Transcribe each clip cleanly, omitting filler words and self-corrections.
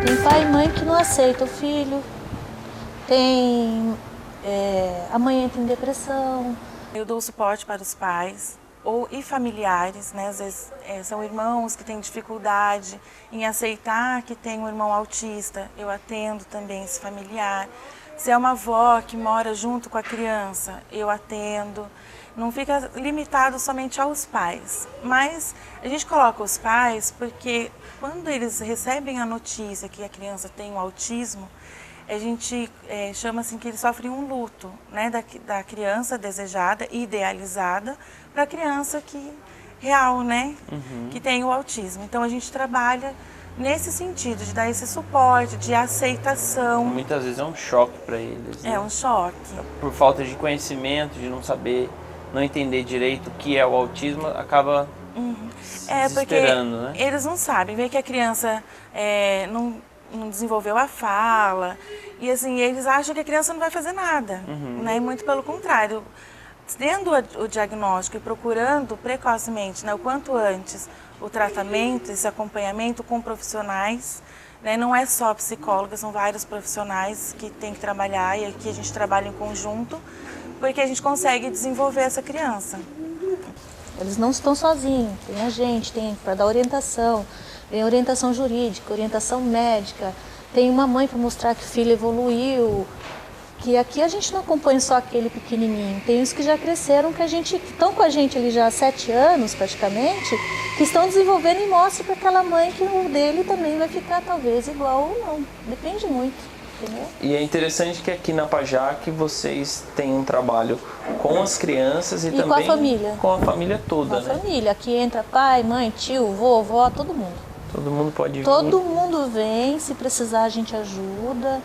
Tem pai e mãe que não aceitam o filho, a mãe entra em depressão. Eu dou suporte para os pais e familiares, né? Às vezes são irmãos que têm dificuldade em aceitar que tem um irmão autista, eu atendo também esse familiar. Se é uma avó que mora junto com a criança, eu atendo. Não fica limitado somente aos pais, mas a gente coloca os pais porque quando eles recebem a notícia que a criança tem um autismo, a gente chama assim que eles sofrem um luto, né, da criança desejada e idealizada para a criança real, né, que tem o autismo. Então a gente trabalha nesse sentido, de dar esse suporte, de aceitação. Muitas vezes é um choque para eles, né? É um choque. Por falta de conhecimento, de não saber, não entender direito o que é o autismo, acaba se desesperando, né? Eles não sabem, vê que a criança não desenvolveu a fala, e assim, eles acham que a criança não vai fazer nada, né? E muito pelo contrário. Tendo o diagnóstico e procurando precocemente, né, o quanto antes, o tratamento, esse acompanhamento com profissionais, né, não é só psicóloga, são vários profissionais que tem que trabalhar e aqui a gente trabalha em conjunto, porque a gente consegue desenvolver essa criança. Eles não estão sozinhos, tem a gente, tem para dar orientação, tem orientação jurídica, orientação médica, tem uma mãe para mostrar que o filho evoluiu, que aqui a gente não acompanha só aquele pequenininho, tem os que já cresceram, que estão com a gente ali já há 7 anos praticamente, que estão desenvolvendo e mostram para aquela mãe que o dele também vai ficar talvez igual ou não, depende muito. Entendeu? E é interessante que aqui na Pajac vocês têm um trabalho com as crianças e também com a família. Com a família toda, né? A família, aqui entra pai, mãe, tio, vovó, todo mundo. Todo mundo pode vir. Todo mundo vem, se precisar a gente ajuda.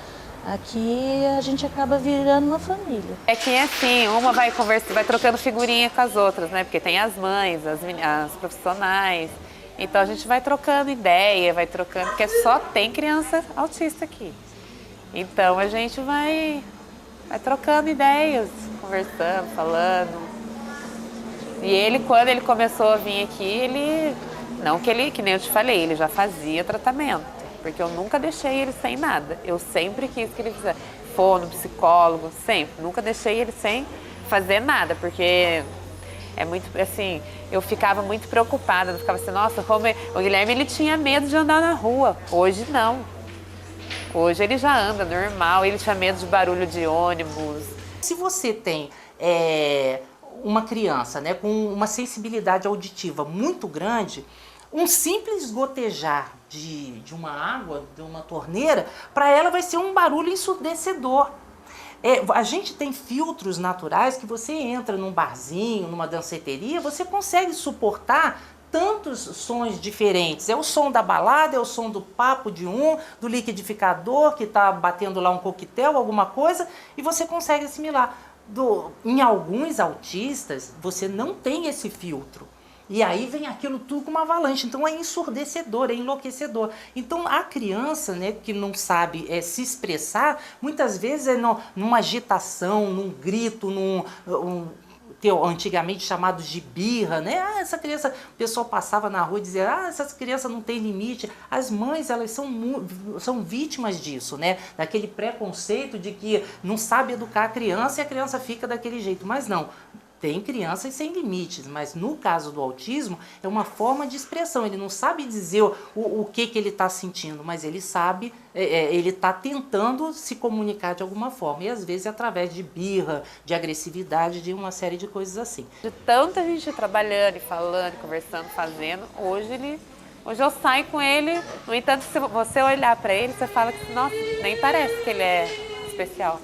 Aqui a gente acaba virando uma família. É que assim, uma vai conversando, vai trocando figurinha com as outras, né? Porque tem as mães, as profissionais. Então a gente vai trocando ideia, vai trocando, porque só tem criança autista aqui. Então a gente vai trocando ideias, conversando, falando. E ele, quando ele começou a vir aqui, que nem eu te falei, ele já fazia tratamento. Porque eu nunca deixei ele sem nada. Eu sempre quis que ele fizesse fono, psicólogo, sempre. Nunca deixei ele sem fazer nada, porque é muito, assim, eu ficava muito preocupada. Eu ficava assim, nossa, o Guilherme ele tinha medo de andar na rua. Hoje não. Hoje ele já anda normal, ele tinha medo de barulho de ônibus. Se você tem uma criança, né, com uma sensibilidade auditiva muito grande, um simples gotejar de uma água, de uma torneira, para ela vai ser um barulho ensurdecedor. A gente tem filtros naturais que você entra num barzinho, numa danceteria, você consegue suportar tantos sons diferentes. É o som da balada, é o som do papo do liquidificador que está batendo lá um coquetel, alguma coisa, e você consegue assimilar. Em alguns autistas, você não tem esse filtro. E aí vem aquilo tudo com uma avalanche. Então é ensurdecedor, é enlouquecedor. Então a criança, né, que não sabe se expressar, muitas vezes numa agitação, num grito, antigamente chamados de birra, né? Essa criança, o pessoal passava na rua e dizia, essa criança não tem limite. As mães, elas são vítimas disso, né? Daquele preconceito de que não sabe educar a criança e a criança fica daquele jeito. Mas não. Tem crianças sem limites, mas no caso do autismo é uma forma de expressão. Ele não sabe dizer o que ele está sentindo, mas ele sabe, ele está tentando se comunicar de alguma forma. E às vezes é através de birra, de agressividade, de uma série de coisas assim. De tanta gente trabalhando, falando, conversando, fazendo, hoje eu saio com ele. No entanto, se você olhar para ele, você fala que, nossa, nem parece que ele é especial.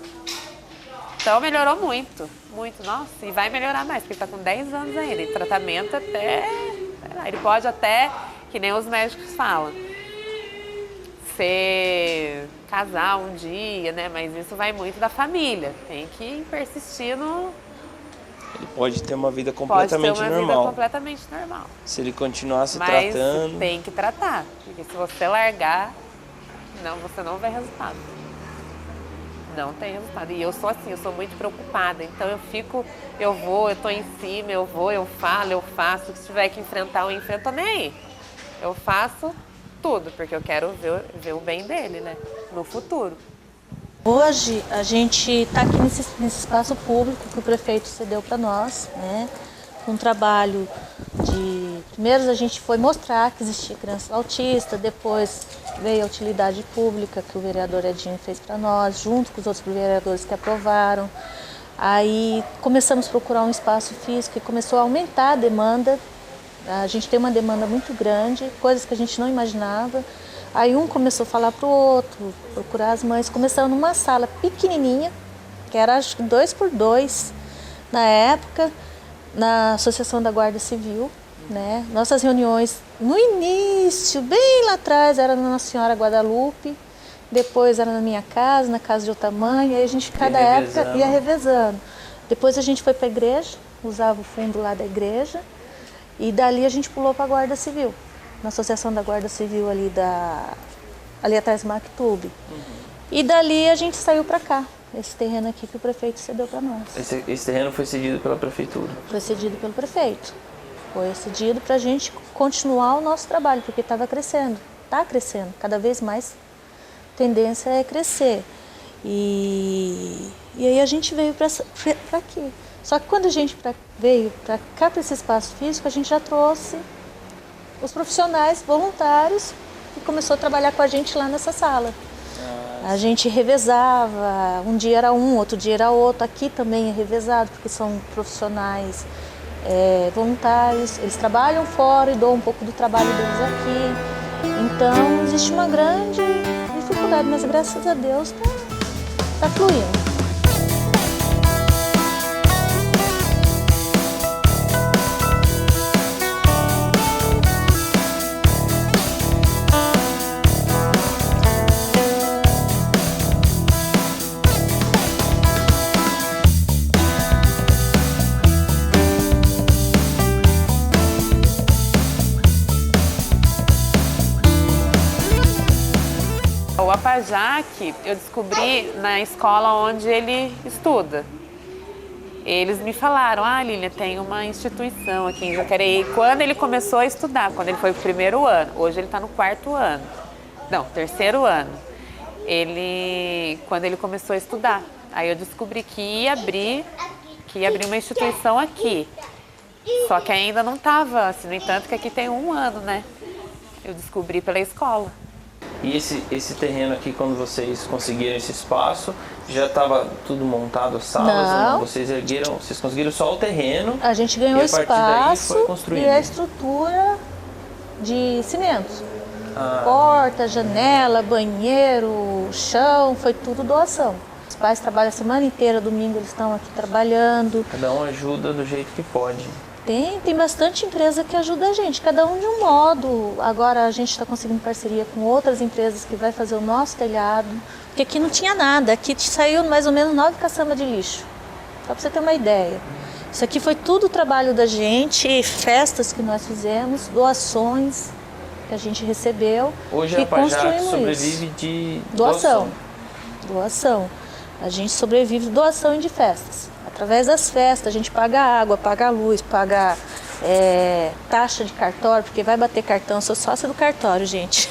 Então melhorou muito, muito, nossa, e vai melhorar mais, porque ele está com 10 anos ainda, e tratamento ele pode até, que nem os médicos falam, casar um dia, né, mas isso vai muito da família, tem que persistir no... Ele pode ter uma vida completamente normal. Vida completamente normal. Se ele continuar se mas tratando... tem que tratar, porque se você largar, você não vê resultado. Não tem resultado. E eu sou assim, eu sou muito preocupada. Então eu tô em cima, eu falo, eu faço. Se tiver que enfrentar, eu enfrento, nem aí. Eu faço tudo, porque eu quero ver o bem dele, né, no futuro. Hoje a gente está aqui nesse espaço público que o prefeito cedeu para nós, né? Um trabalho de... Primeiro a gente foi mostrar que existia criança autista, depois veio a utilidade pública que o vereador Edinho fez para nós, junto com os outros vereadores que aprovaram. Aí começamos a procurar um espaço físico e começou a aumentar a demanda. A gente tem uma demanda muito grande, coisas que a gente não imaginava. Aí um começou a falar para o outro, procurar as mães. Começamos numa sala pequenininha, que era acho que 2x2 na época, na Associação da Guarda Civil, né? Nossas reuniões no início, bem lá atrás, era na Nossa Senhora Guadalupe, depois era na minha casa, na casa de outra mãe, aí a gente cada época ia revezando. Depois a gente foi para a igreja, usava o fundo lá da igreja, e dali a gente pulou para a Guarda Civil, na Associação da Guarda Civil ali atrás do Mactube. E dali a gente saiu para cá. Esse terreno aqui que o prefeito cedeu para nós. Esse terreno foi cedido pela prefeitura? Foi cedido pelo prefeito. Foi cedido para a gente continuar o nosso trabalho, porque estava crescendo. Está crescendo, cada vez mais tendência é crescer. E aí a gente veio para aqui. Só que quando a gente veio para cá, para esse espaço físico, a gente já trouxe os profissionais voluntários que começou a trabalhar com a gente lá nessa sala. A gente revezava, um dia era um, outro dia era outro. Aqui também é revezado, porque são profissionais voluntários. Eles trabalham fora e doam um pouco do trabalho deles aqui. Então, existe uma grande dificuldade, mas graças a Deus tá fluindo. O Apajac eu descobri na escola onde ele estuda. Eles me falaram, Lilian, tem uma instituição aqui em Jacareí. Quando ele começou a estudar, quando ele foi pro 1º ano, hoje ele está no 4º ano. Não, 3º ano. Quando ele começou a estudar, aí eu descobri que ia abrir uma instituição aqui. Só que ainda não estava, assim, no entanto que aqui tem 1 ano, né? Eu descobri pela escola. E esse terreno aqui, quando vocês conseguiram esse espaço, já estava tudo montado, as salas? Não. Vocês conseguiram só o terreno? A gente ganhou e a partir daí espaço foi construindo. E a estrutura de cimento. Porta, janela, banheiro, chão, foi tudo doação. Os pais trabalham a semana inteira, domingo eles estão aqui trabalhando. Cada um ajuda do jeito que pode. Tem bastante empresa que ajuda a gente, cada um de um modo. Agora a gente está conseguindo parceria com outras empresas que vai fazer o nosso telhado. Porque aqui não tinha nada, aqui saiu mais ou menos 9 caçambas de lixo. Só para você ter uma ideia. Isso aqui foi tudo trabalho da gente, festas que nós fizemos, doações que a gente recebeu. Hoje a Apajac sobrevive de doação. A gente sobrevive de doação e de festas. Através das festas, a gente paga água, paga luz, paga taxa de cartório, porque vai bater cartão, eu sou sócia do cartório, gente.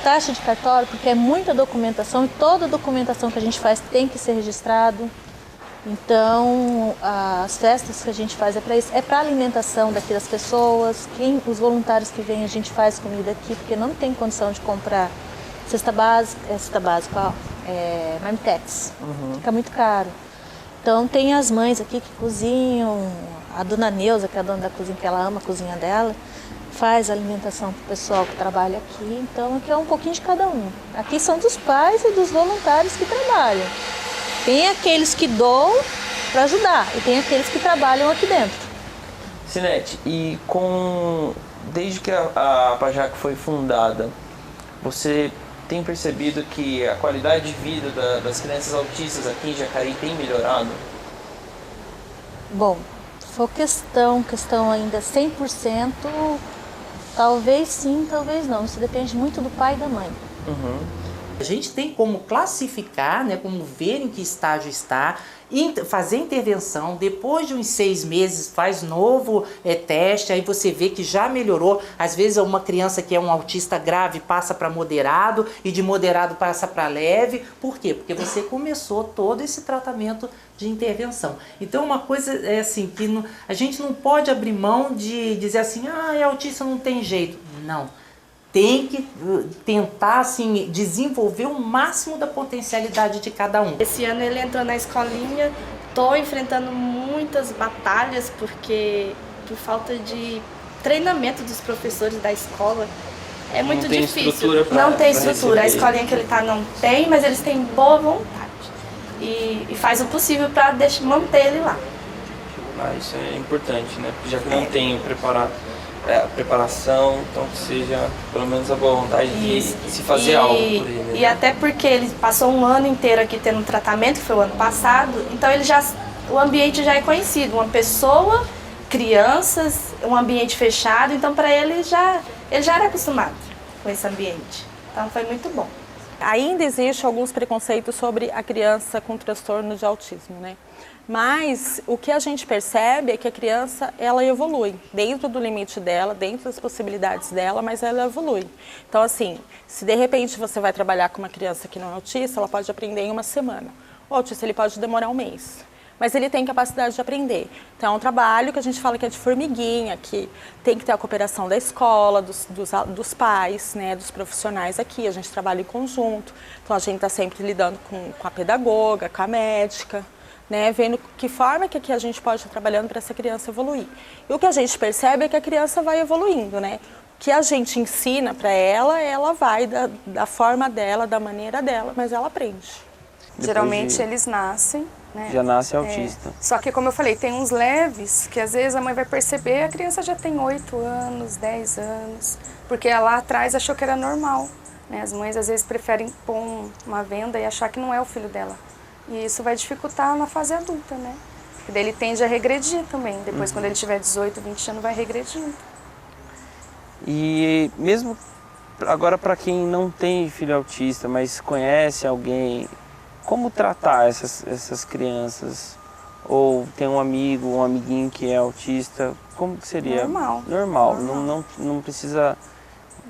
Taxa de cartório, porque é muita documentação e toda documentação que a gente faz tem que ser registrado. Então, as festas que a gente faz é para isso, é para alimentação daqui das pessoas. Os voluntários que vêm, a gente faz comida aqui, porque não tem condição de comprar cesta básica, marmitex, fica muito caro. Então tem as mães aqui que cozinham, a dona Neuza, que é a dona da cozinha, que ela ama a cozinha dela, faz a alimentação para o pessoal que trabalha aqui. Então aqui é um pouquinho de cada um. Aqui são dos pais e dos voluntários que trabalham. Tem aqueles que doam para ajudar e tem aqueles que trabalham aqui dentro. Sinete, desde que a Apajac foi fundada, você tem percebido que a qualidade de vida das crianças autistas aqui em Jacareí tem melhorado? Bom, se for questão ainda 100%, talvez sim, talvez não. Isso depende muito do pai e da mãe. A gente tem como classificar, né, como ver em que estágio está, fazer intervenção, depois de uns 6 meses faz novo teste, aí você vê que já melhorou. Às vezes uma criança que é um autista grave passa para moderado e de moderado passa para leve. Por quê? Porque você começou todo esse tratamento de intervenção. Então uma coisa é assim, que a gente não pode abrir mão de dizer assim, é autista, não tem jeito. Não. Tem que tentar assim, desenvolver o máximo da potencialidade de cada um. Esse ano ele entrou na escolinha, estou enfrentando muitas batalhas porque por falta de treinamento dos professores da escola é muito difícil. Não tem estrutura. A escolinha que ele está não tem, mas eles têm boa vontade e faz o possível para manter ele lá. Isso é importante, né? Porque já que não tem preparação, então que seja pelo menos a boa vontade de se fazer algo por ele. E até porque ele passou um ano inteiro aqui tendo tratamento, que foi o ano passado, então o ambiente já é conhecido, uma pessoa, crianças, um ambiente fechado, então para ele já era acostumado com esse ambiente, então foi muito bom. Ainda existe alguns preconceitos sobre a criança com transtorno de autismo, né? Mas o que a gente percebe é que a criança, ela evolui dentro do limite dela, dentro das possibilidades dela, mas ela evolui. Então assim, se de repente você vai trabalhar com uma criança que não é autista, ela pode aprender em uma semana. O autista ele pode demorar um mês, mas ele tem capacidade de aprender. Então é um trabalho que a gente fala que é de formiguinha, que tem que ter a cooperação da escola, dos pais, né, dos profissionais aqui, a gente trabalha em conjunto. Então a gente está sempre lidando com a pedagoga, com a médica, né, vendo que forma que aqui a gente pode estar trabalhando para essa criança evoluir. E o que a gente percebe é que a criança vai evoluindo, né? O que a gente ensina para ela vai da forma dela, da maneira dela, mas ela aprende. Geralmente eles nascem, né? Já nasce autista. Só que, como eu falei, tem uns leves que às vezes a mãe vai perceber, a criança já tem 8 anos, 10 anos, porque lá atrás achou que era normal, né? As mães às vezes preferem pôr uma venda e achar que não é o filho dela. E isso vai dificultar na fase adulta, né? Porque daí ele tende a regredir também. Depois, quando ele tiver 18, 20 anos, vai regredindo. E mesmo agora para quem não tem filho autista, mas conhece alguém, como tratar essas crianças? Ou tem um amigo, um amiguinho que é autista, como que seria? Normal. Não precisa...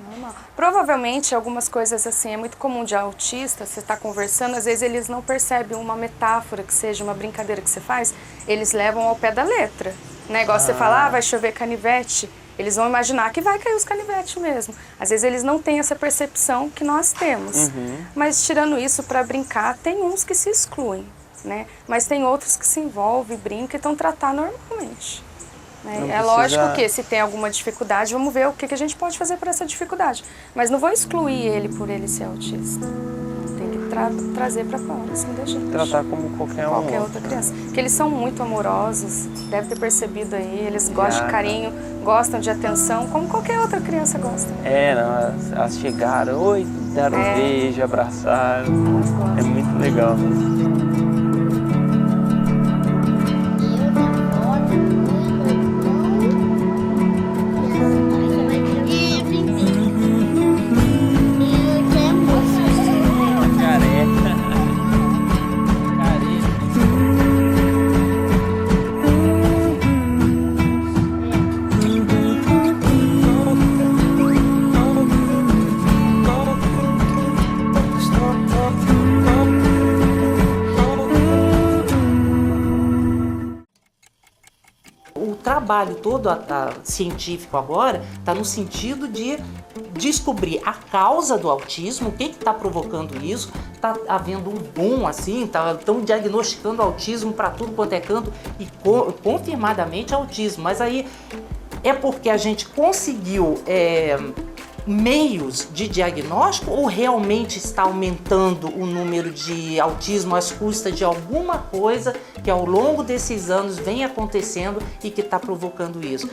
Normal. Provavelmente algumas coisas assim, é muito comum de autista, você está conversando, às vezes eles não percebem uma metáfora que seja, uma brincadeira que você faz, eles levam ao pé da letra. Né? Igual você fala, vai chover canivete, eles vão imaginar que vai cair os canivetes mesmo. Às vezes eles não têm essa percepção que nós temos. Mas tirando isso, para brincar, tem uns que se excluem, né? Mas tem outros que se envolvem, brincam e estão tratando normalmente. É lógico que se tem alguma dificuldade, vamos ver o que a gente pode fazer para essa dificuldade. Mas não vou excluir ele por ele ser autista. Tem que trazer para fora, assim, da gente. Tratar como qualquer outra criança. Porque eles são muito amorosos, deve ter percebido aí, eles gostam de carinho, gostam de atenção, como qualquer outra criança gosta. Elas chegaram, deram um beijo, abraçaram. É muito legal. O trabalho todo científico agora está no sentido de descobrir a causa do autismo, o que está provocando isso. Está havendo um boom assim, estão diagnosticando autismo para tudo quanto é canto e confirmadamente autismo. Mas aí é porque a gente conseguiu meios de diagnóstico ou realmente está aumentando o número de autismo às custas de alguma coisa que ao longo desses anos vem acontecendo e que está provocando isso?